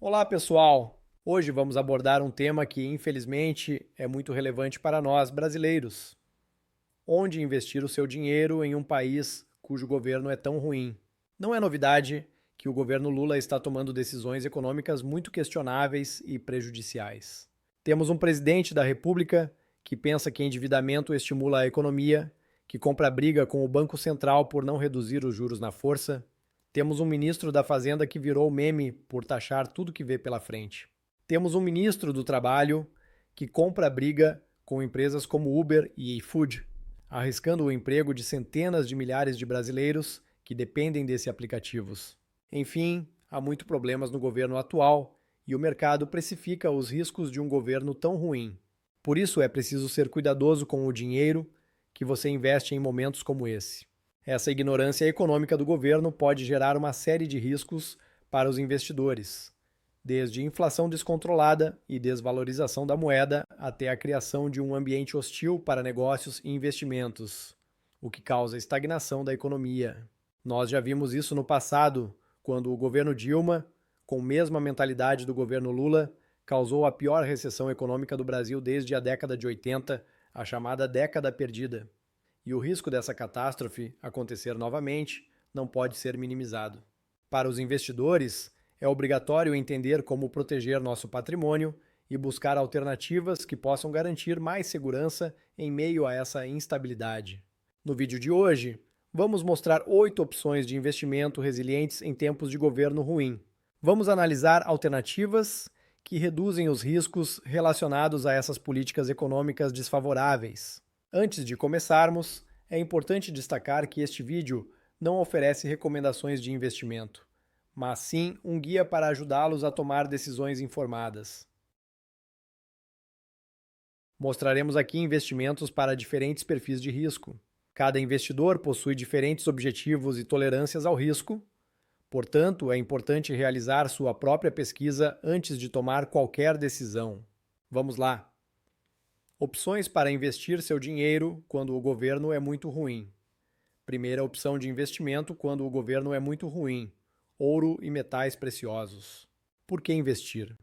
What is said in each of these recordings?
Olá, pessoal! Hoje vamos abordar um tema que, infelizmente, é muito relevante para nós brasileiros. Onde investir o seu dinheiro em um país cujo governo é tão ruim? Não é novidade que o governo Lula está tomando decisões econômicas muito questionáveis e prejudiciais. Temos um presidente da República que pensa que endividamento estimula a economia, que compra briga com o Banco Central por não reduzir os juros na força. Temos um ministro da Fazenda que virou meme por taxar tudo que vê pela frente. Temos um ministro do Trabalho que compra briga com empresas como Uber e iFood, arriscando o emprego de centenas de milhares de brasileiros que dependem desses aplicativos. Enfim, há muitos problemas no governo atual e o mercado precifica os riscos de um governo tão ruim. Por isso é preciso ser cuidadoso com o dinheiro que você investe em momentos como esse. Essa ignorância econômica do governo pode gerar uma série de riscos para os investidores, desde inflação descontrolada e desvalorização da moeda até a criação de um ambiente hostil para negócios e investimentos, o que causa estagnação da economia. Nós já vimos isso no passado, quando o governo Dilma, com a mesma mentalidade do governo Lula, causou a pior recessão econômica do Brasil desde a década de 80, a chamada década perdida. E o risco dessa catástrofe acontecer novamente não pode ser minimizado. Para os investidores, é obrigatório entender como proteger nosso patrimônio e buscar alternativas que possam garantir mais segurança em meio a essa instabilidade. No vídeo de hoje, vamos mostrar 8 opções de investimento resilientes em tempos de governo ruim. Vamos analisar alternativas que reduzem os riscos relacionados a essas políticas econômicas desfavoráveis. Antes de começarmos, é importante destacar que este vídeo não oferece recomendações de investimento, mas sim um guia para ajudá-los a tomar decisões informadas. Mostraremos aqui investimentos para diferentes perfis de risco. Cada investidor possui diferentes objetivos e tolerâncias ao risco, portanto, é importante realizar sua própria pesquisa antes de tomar qualquer decisão. Vamos lá! Opções para investir seu dinheiro quando o governo é muito ruim. Primeira opção de investimento quando o governo é muito ruim: ouro e metais preciosos. Por que investir?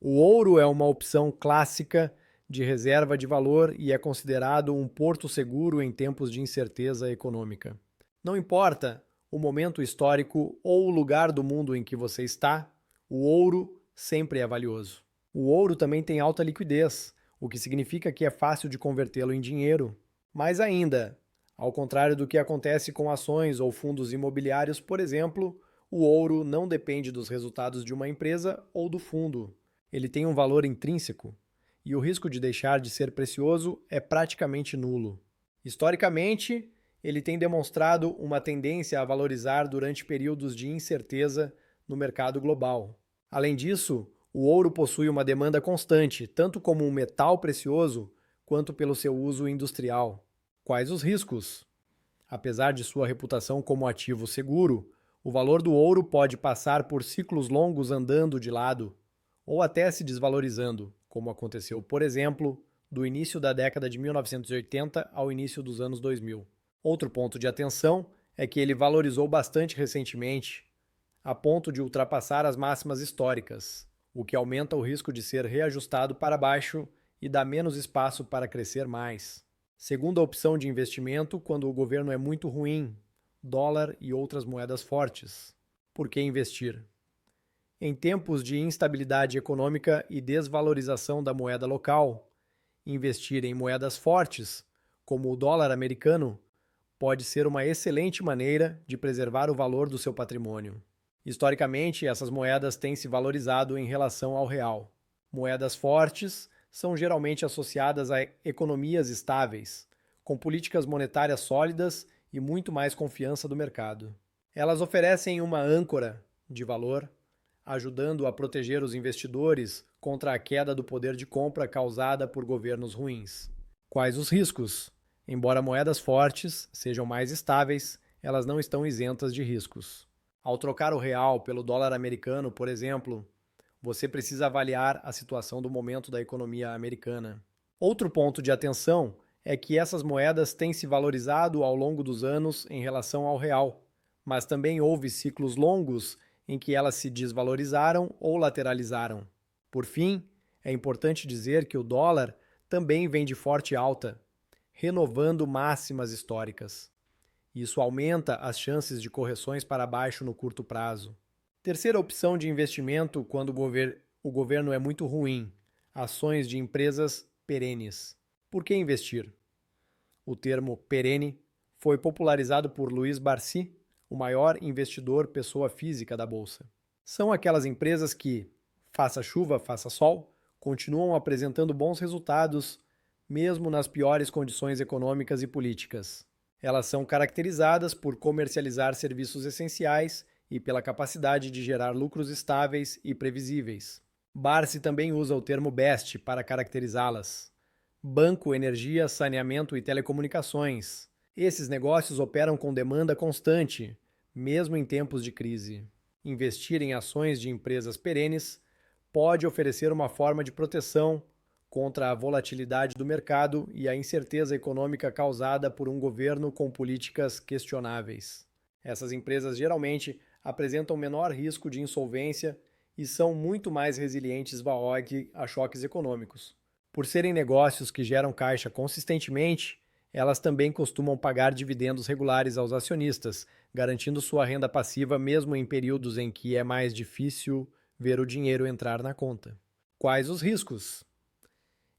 O ouro é uma opção clássica de reserva de valor e é considerado um porto seguro em tempos de incerteza econômica. Não importa o momento histórico ou o lugar do mundo em que você está, o ouro sempre é valioso. O ouro também tem alta liquidez, o que significa que é fácil de convertê-lo em dinheiro. Mais ainda, ao contrário do que acontece com ações ou fundos imobiliários, por exemplo, o ouro não depende dos resultados de uma empresa ou do fundo. Ele tem um valor intrínseco e o risco de deixar de ser precioso é praticamente nulo. Historicamente, ele tem demonstrado uma tendência a valorizar durante períodos de incerteza no mercado global. Além disso, o ouro possui uma demanda constante, tanto como um metal precioso, quanto pelo seu uso industrial. Quais os riscos? Apesar de sua reputação como ativo seguro, o valor do ouro pode passar por ciclos longos andando de lado, ou até se desvalorizando, como aconteceu, por exemplo, do início da década de 1980 ao início dos anos 2000. Outro ponto de atenção é que ele valorizou bastante recentemente, a ponto de ultrapassar as máximas históricas, o que aumenta o risco de ser reajustado para baixo e dá menos espaço para crescer mais. Segunda opção de investimento quando o governo é muito ruim: dólar e outras moedas fortes. Por que investir? Em tempos de instabilidade econômica e desvalorização da moeda local, investir em moedas fortes, como o dólar americano, pode ser uma excelente maneira de preservar o valor do seu patrimônio. Historicamente, essas moedas têm se valorizado em relação ao real. Moedas fortes são geralmente associadas a economias estáveis, com políticas monetárias sólidas e muito mais confiança do mercado. Elas oferecem uma âncora de valor, ajudando a proteger os investidores contra a queda do poder de compra causada por governos ruins. Quais os riscos? Embora moedas fortes sejam mais estáveis, elas não estão isentas de riscos. Ao trocar o real pelo dólar americano, por exemplo, você precisa avaliar a situação do momento da economia americana. Outro ponto de atenção é que essas moedas têm se valorizado ao longo dos anos em relação ao real, mas também houve ciclos longos em que elas se desvalorizaram ou lateralizaram. Por fim, é importante dizer que o dólar também vem de forte alta, renovando máximas históricas. Isso aumenta as chances de correções para baixo no curto prazo. Terceira opção de investimento quando o governo é muito ruim: ações de empresas perenes. Por que investir? O termo perene foi popularizado por Luiz Barsi, o maior investidor pessoa física da Bolsa. São aquelas empresas que, faça chuva, faça sol, continuam apresentando bons resultados, mesmo nas piores condições econômicas e políticas. Elas são caracterizadas por comercializar serviços essenciais e pela capacidade de gerar lucros estáveis e previsíveis. Barsi também usa o termo BEST para caracterizá-las: banco, energia, saneamento e telecomunicações. Esses negócios operam com demanda constante, mesmo em tempos de crise. Investir em ações de empresas perenes pode oferecer uma forma de proteção contra a volatilidade do mercado e a incerteza econômica causada por um governo com políticas questionáveis. Essas empresas geralmente apresentam menor risco de insolvência e são muito mais resilientes a choques econômicos. Por serem negócios que geram caixa consistentemente, elas também costumam pagar dividendos regulares aos acionistas, garantindo sua renda passiva mesmo em períodos em que é mais difícil ver o dinheiro entrar na conta. Quais os riscos?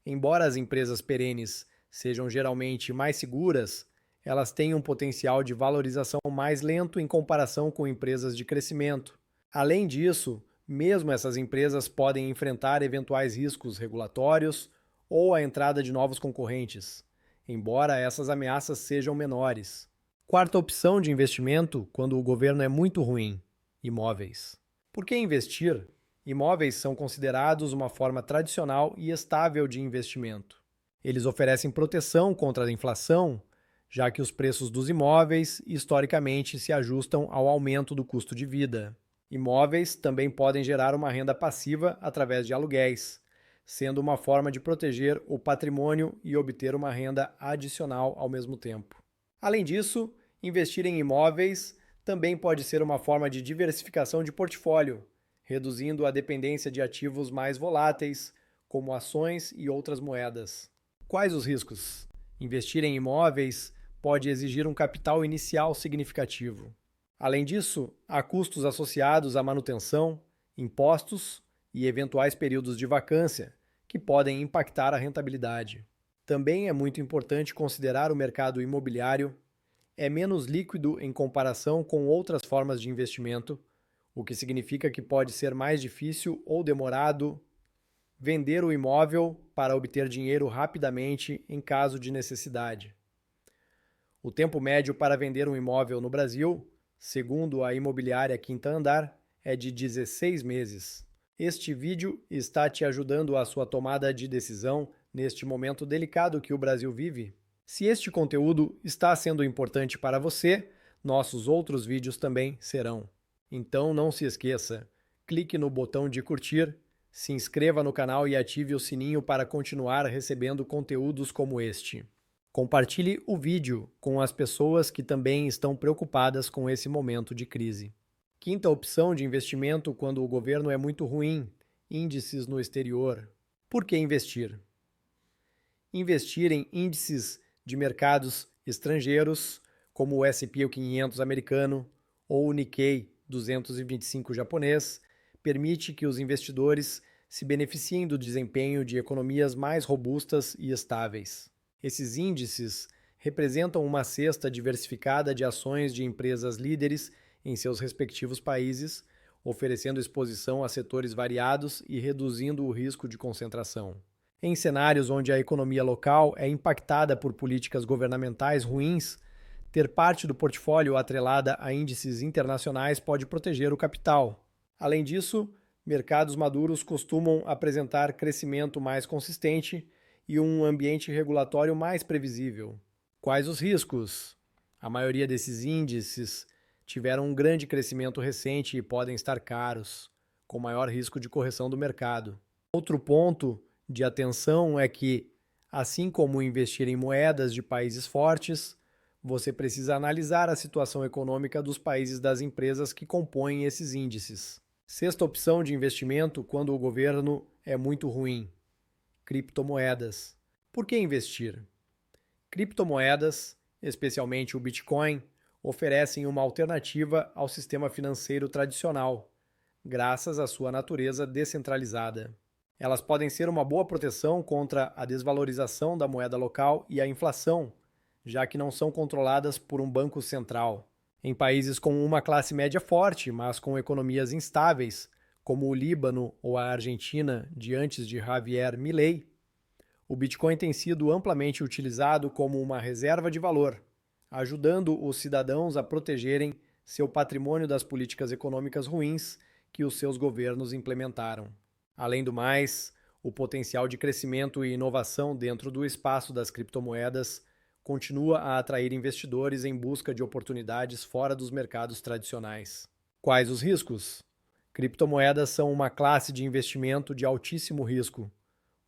Embora as empresas perenes sejam geralmente mais seguras, elas têm um potencial de valorização mais lento em comparação com empresas de crescimento. Além disso, mesmo essas empresas podem enfrentar eventuais riscos regulatórios ou a entrada de novos concorrentes, embora essas ameaças sejam menores. Quarta opção de investimento quando o governo é muito ruim: imóveis. Por que investir? Imóveis são considerados uma forma tradicional e estável de investimento. Eles oferecem proteção contra a inflação, já que os preços dos imóveis historicamente se ajustam ao aumento do custo de vida. Imóveis também podem gerar uma renda passiva através de aluguéis, sendo uma forma de proteger o patrimônio e obter uma renda adicional ao mesmo tempo. Além disso, investir em imóveis também pode ser uma forma de diversificação de portfólio, reduzindo a dependência de ativos mais voláteis, como ações e outras moedas. Quais os riscos? Investir em imóveis pode exigir um capital inicial significativo. Além disso, há custos associados à manutenção, impostos e eventuais períodos de vacância, que podem impactar a rentabilidade. Também é muito importante considerar o mercado imobiliário. É menos líquido em comparação com outras formas de investimento, o que significa que pode ser mais difícil ou demorado vender o imóvel para obter dinheiro rapidamente em caso de necessidade. O tempo médio para vender um imóvel no Brasil, segundo a imobiliária Quinta Andar, é de 16 meses. Este vídeo está te ajudando a sua tomada de decisão neste momento delicado que o Brasil vive? Se este conteúdo está sendo importante para você, nossos outros vídeos também serão. Então não se esqueça, clique no botão de curtir, se inscreva no canal e ative o sininho para continuar recebendo conteúdos como este. Compartilhe o vídeo com as pessoas que também estão preocupadas com esse momento de crise. Quinta opção de investimento quando o governo é muito ruim: índices no exterior. Por que investir? Investir em índices de mercados estrangeiros, como o S&P 500 americano ou o Nikkei 225 japonês, permite que os investidores se beneficiem do desempenho de economias mais robustas e estáveis. Esses índices representam uma cesta diversificada de ações de empresas líderes em seus respectivos países, oferecendo exposição a setores variados e reduzindo o risco de concentração. Em cenários onde a economia local é impactada por políticas governamentais ruins, ter parte do portfólio atrelada a índices internacionais pode proteger o capital. Além disso, mercados maduros costumam apresentar crescimento mais consistente e um ambiente regulatório mais previsível. Quais os riscos? A maioria desses índices tiveram um grande crescimento recente e podem estar caros, com maior risco de correção do mercado. Outro ponto de atenção é que, assim como investir em moedas de países fortes, você precisa analisar a situação econômica dos países das empresas que compõem esses índices. Sexta opção de investimento quando o governo é muito ruim: criptomoedas. Por que investir? Criptomoedas, especialmente o Bitcoin, oferecem uma alternativa ao sistema financeiro tradicional, graças à sua natureza descentralizada. Elas podem ser uma boa proteção contra a desvalorização da moeda local e a inflação, já que não são controladas por um banco central. Em países com uma classe média forte, mas com economias instáveis, como o Líbano ou a Argentina de antes de Javier Milei, o Bitcoin tem sido amplamente utilizado como uma reserva de valor, ajudando os cidadãos a protegerem seu patrimônio das políticas econômicas ruins que os seus governos implementaram. Além do mais, o potencial de crescimento e inovação dentro do espaço das criptomoedas continua a atrair investidores em busca de oportunidades fora dos mercados tradicionais. Quais os riscos? Criptomoedas são uma classe de investimento de altíssimo risco,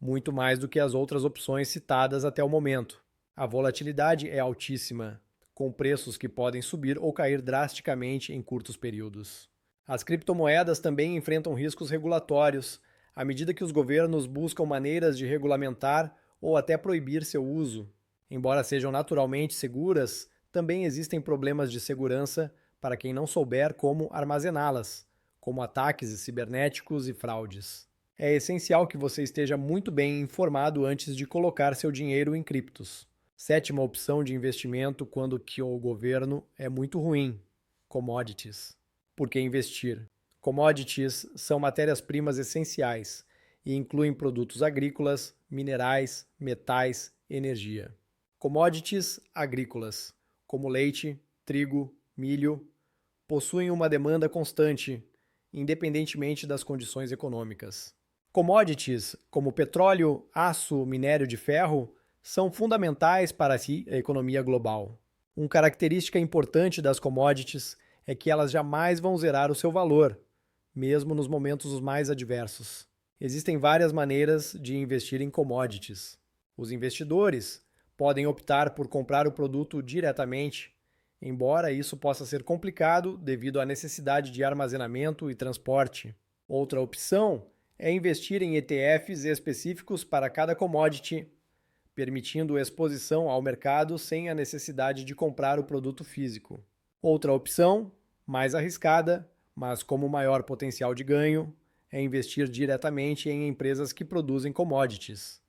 muito mais do que as outras opções citadas até o momento. A volatilidade é altíssima, com preços que podem subir ou cair drasticamente em curtos períodos. As criptomoedas também enfrentam riscos regulatórios, à medida que os governos buscam maneiras de regulamentar ou até proibir seu uso. Embora sejam naturalmente seguras, também existem problemas de segurança para quem não souber como armazená-las, como ataques cibernéticos e fraudes. É essencial que você esteja muito bem informado antes de colocar seu dinheiro em criptos. Sétima opção de investimento quando que o governo é muito ruim: commodities. Por que investir? Commodities são matérias-primas essenciais e incluem produtos agrícolas, minerais, metais, energia. Commodities agrícolas, como leite, trigo, milho, possuem uma demanda constante, independentemente das condições econômicas. Commodities, como petróleo, aço, minério de ferro, são fundamentais para a economia global. Uma característica importante das commodities é que elas jamais vão zerar o seu valor, mesmo nos momentos mais adversos. Existem várias maneiras de investir em commodities. Os investidores podem optar por comprar o produto diretamente, embora isso possa ser complicado devido à necessidade de armazenamento e transporte. Outra opção é investir em ETFs específicos para cada commodity, permitindo exposição ao mercado sem a necessidade de comprar o produto físico. Outra opção, mais arriscada, mas com maior potencial de ganho, é investir diretamente em empresas que produzem commodities,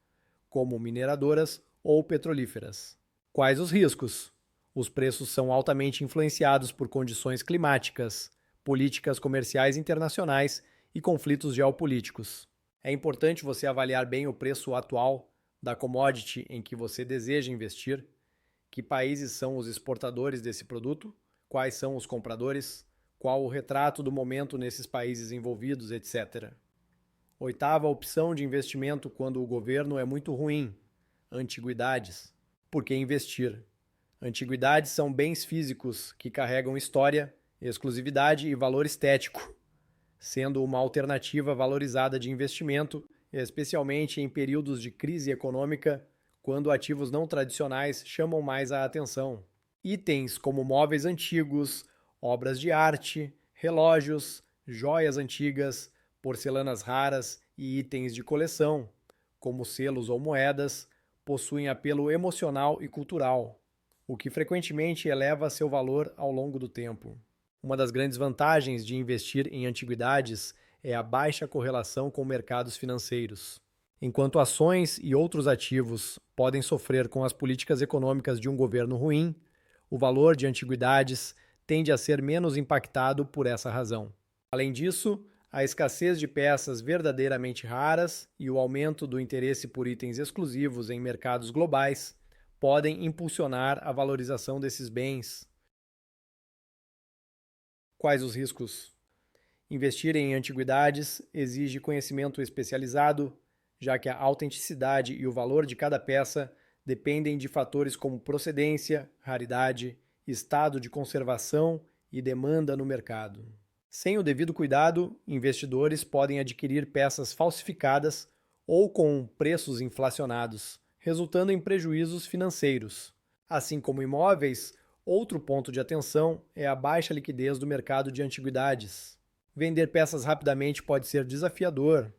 como mineradoras ou petrolíferas. Quais os riscos? Os preços são altamente influenciados por condições climáticas, políticas comerciais internacionais e conflitos geopolíticos. É importante você avaliar bem o preço atual da commodity em que você deseja investir, que países são os exportadores desse produto, quais são os compradores, qual o retrato do momento nesses países envolvidos, etc. Oitava opção de investimento quando o governo é muito ruim: antiguidades. Por que investir? Antiguidades são bens físicos que carregam história, exclusividade e valor estético, sendo uma alternativa valorizada de investimento, especialmente em períodos de crise econômica, quando ativos não tradicionais chamam mais a atenção. Itens como móveis antigos, obras de arte, relógios, joias antigas, porcelanas raras e itens de coleção, como selos ou moedas, possuem apelo emocional e cultural, o que frequentemente eleva seu valor ao longo do tempo. Uma das grandes vantagens de investir em antiguidades é a baixa correlação com mercados financeiros. Enquanto ações e outros ativos podem sofrer com as políticas econômicas de um governo ruim, o valor de antiguidades tende a ser menos impactado por essa razão. Além disso, a escassez de peças verdadeiramente raras e o aumento do interesse por itens exclusivos em mercados globais podem impulsionar a valorização desses bens. Quais os riscos? Investir em antiguidades exige conhecimento especializado, já que a autenticidade e o valor de cada peça dependem de fatores como procedência, raridade, estado de conservação e demanda no mercado. Sem o devido cuidado, investidores podem adquirir peças falsificadas ou com preços inflacionados, resultando em prejuízos financeiros. Assim como imóveis, outro ponto de atenção é a baixa liquidez do mercado de antiguidades. Vender peças rapidamente pode ser desafiador.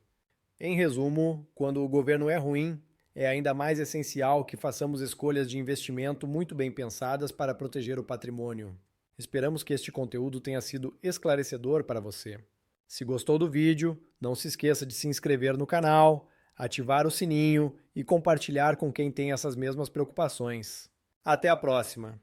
Em resumo, quando o governo é ruim, é ainda mais essencial que façamos escolhas de investimento muito bem pensadas para proteger o patrimônio. Esperamos que este conteúdo tenha sido esclarecedor para você. Se gostou do vídeo, não se esqueça de se inscrever no canal, ativar o sininho e compartilhar com quem tem essas mesmas preocupações. Até a próxima!